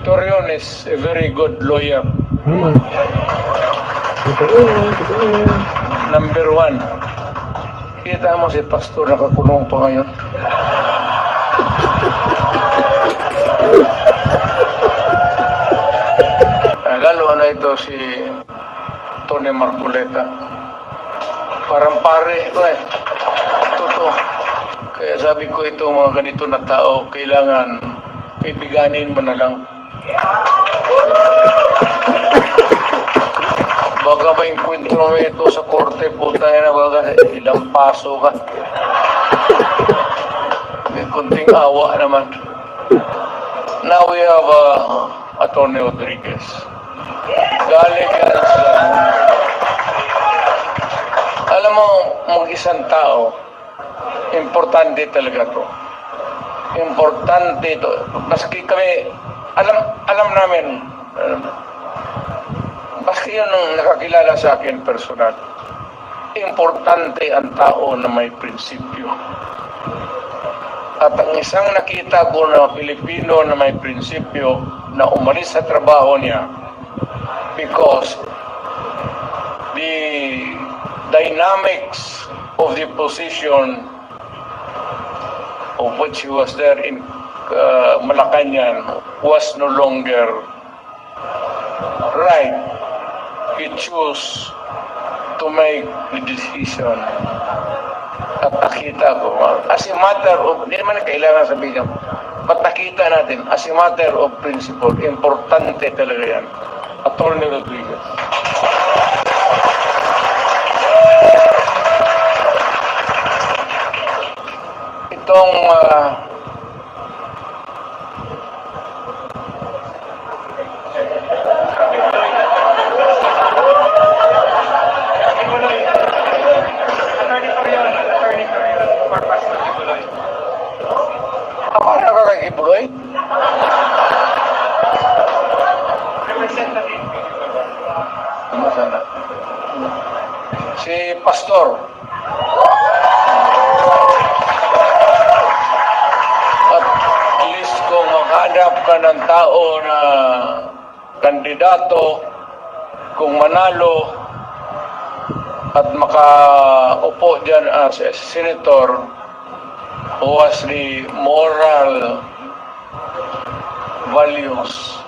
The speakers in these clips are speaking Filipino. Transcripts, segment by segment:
Torion is a very good lawyer. Naman. Totoo. Number one. Kita mo si pastor nakakulong pa ngayon. Lalo na ito si Tony Marcoleta. Parang pare ko eh. Totoo. Kaya sabi ko ito mga ganito na tao, kailangan ibiganin mo na lang. Baka may enkwentro mo ito sa korte, puta na baga, ilang paso ka. May kunting awa naman. Now we have Atty. Rodriguez. Galing yan sa... Alam mo, mag-isang tao, importante talaga to. Importante ito. Maski kami, alam namin, maski yun ang nakakilala sa akin personal, importante ang tao na may prinsipyo. At ang isang nakita ko na Pilipino na may prinsipyo na umalis sa trabaho niya because the dynamics of the position of which he was there in Malacanang was no longer right. He chose to make the decision. At nakita ko, as a matter of, hindi naman kailangan sabihin, but nakita natin, as a matter of principle, importante talaga yan. Atty. Rodriguez. Itong ako nakakakibuloy? Masana. Si Pastor. At least kung makahanap ka ng tao na kandidato, kung manalo at makaupo dyan as a senator who has the moral values,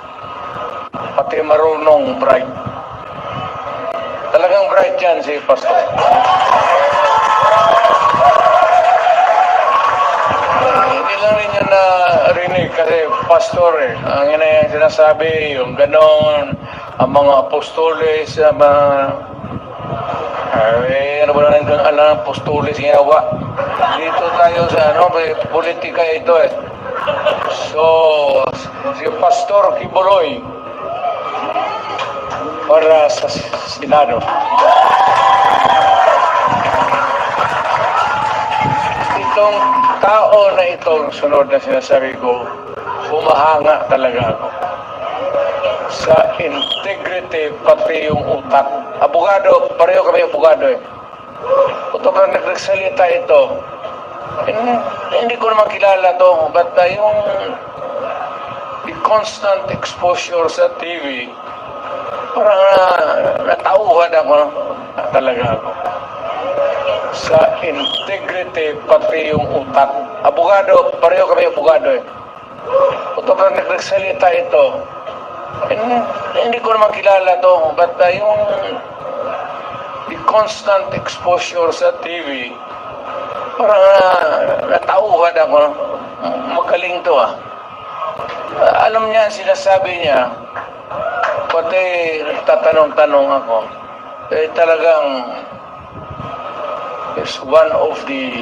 pati marunong, bright. Talagang bright yan si Pastor. Hindi lang rin yan narinig kasi Pastor eh. Ang ina yung sinasabi, yung ganon, ang mga apostoles, ano ba na hanggang alam, apostoles ginawa. Dito tayo sa may politika ito eh. So, si Pastor Kibuloy para sa Senado. Itong tao na itong sunod na sinasabi ko, humahanga talaga ako sa integrity pati yung utak. Abogado, pareho kami abogado eh. Kung nagsalita ito, hindi ko naman kilala to, but yung the constant exposure sa TV, parang natauhan ako talaga ako sa integrity pati yung utak. Abogado, pareho kami abogado eh. Kung nagsalita ito, hindi ko naman kilala to, but yung the constant exposure sa TV, parang natauhan ako. Magaling to ah. Alam niya, sinasabi niya, pati nagtatanong-tanong ako, eh talagang is one of the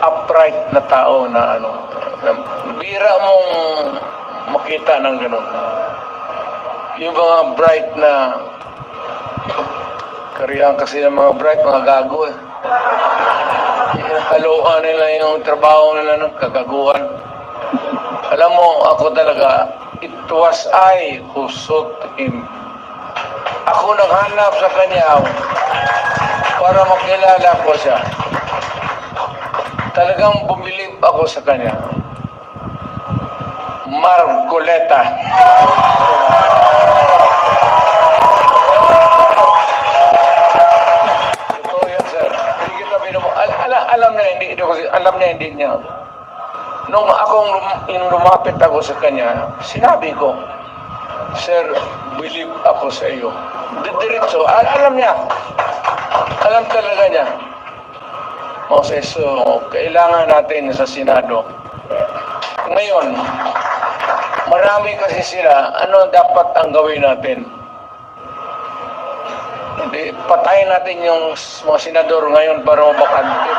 upright na tao na bira mong makita ng ganun. Yung mga bright na kariyan kasi ng mga bright, mga gago eh. Haluan nila yung trabaho nila ng kagaguhan. Alam mo, ako talaga, it was I who sought him. Ako naghanap sa kanya para makilala ko siya. Talagang bumilib ako sa kanya. Marcoleta. Totoo yan, sir. Hindi kita alam niya, alam niya, hindi niya. Nung lumapit ako sa kanya, sinabi ko, Sir, believe ako sa iyo. Diretso, alam niya. Alam talaga niya. So, kailangan natin sa Senado. Ngayon, marami kasi sila, ano dapat ang gawin natin? Hindi, patayin natin yung mga senador ngayon para mabakante.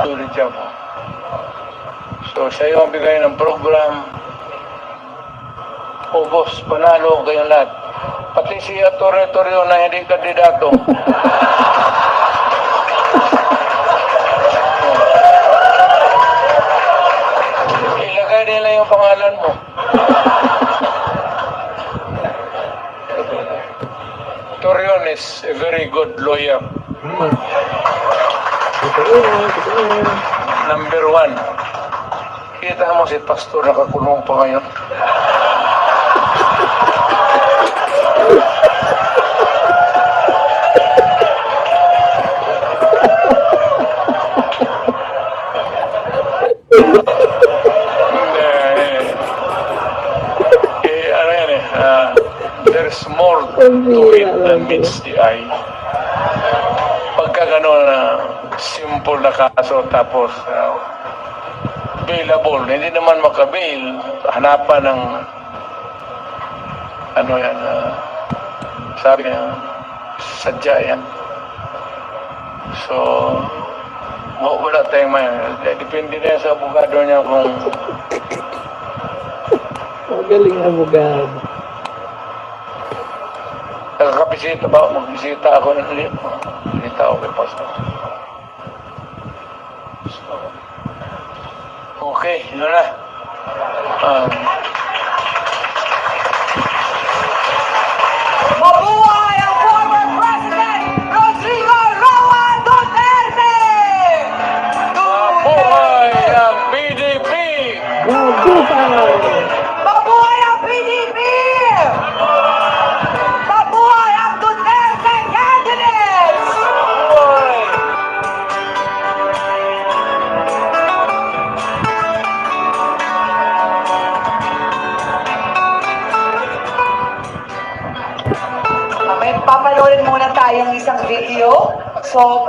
Tuloy siya po. So, siya yung bigay ng program. O boss, panalo kayong lahat. Pati si Torre-Torre na hindi kandidato. Ilagay nila yung pangalan mo. Torreon is a very good lawyer. Number 1. Kita mo si Pastor nakakulong pa ngayon. There's more to it than meets the eye. Pagka gano'n simple na kaso tapos bailable, hindi naman makabail, hanapan ng ano yan, sabi niya, sadya yan. So, wala tayong depende na yan sa abogado niya kung magaling abogado. Nakakabisita ba? Magbisita ako ng ulit. Bisita ako kay Pastor. Okay, yun na. Mabuhay ang former President Rodrigo Roa Duterte! Mabuhay ang PDP! Mabuhay! Mabuhay ang PDP! Mabuhay ang Duterte candidates! Mabuhay! May papanoodin muna tayong isang video. So,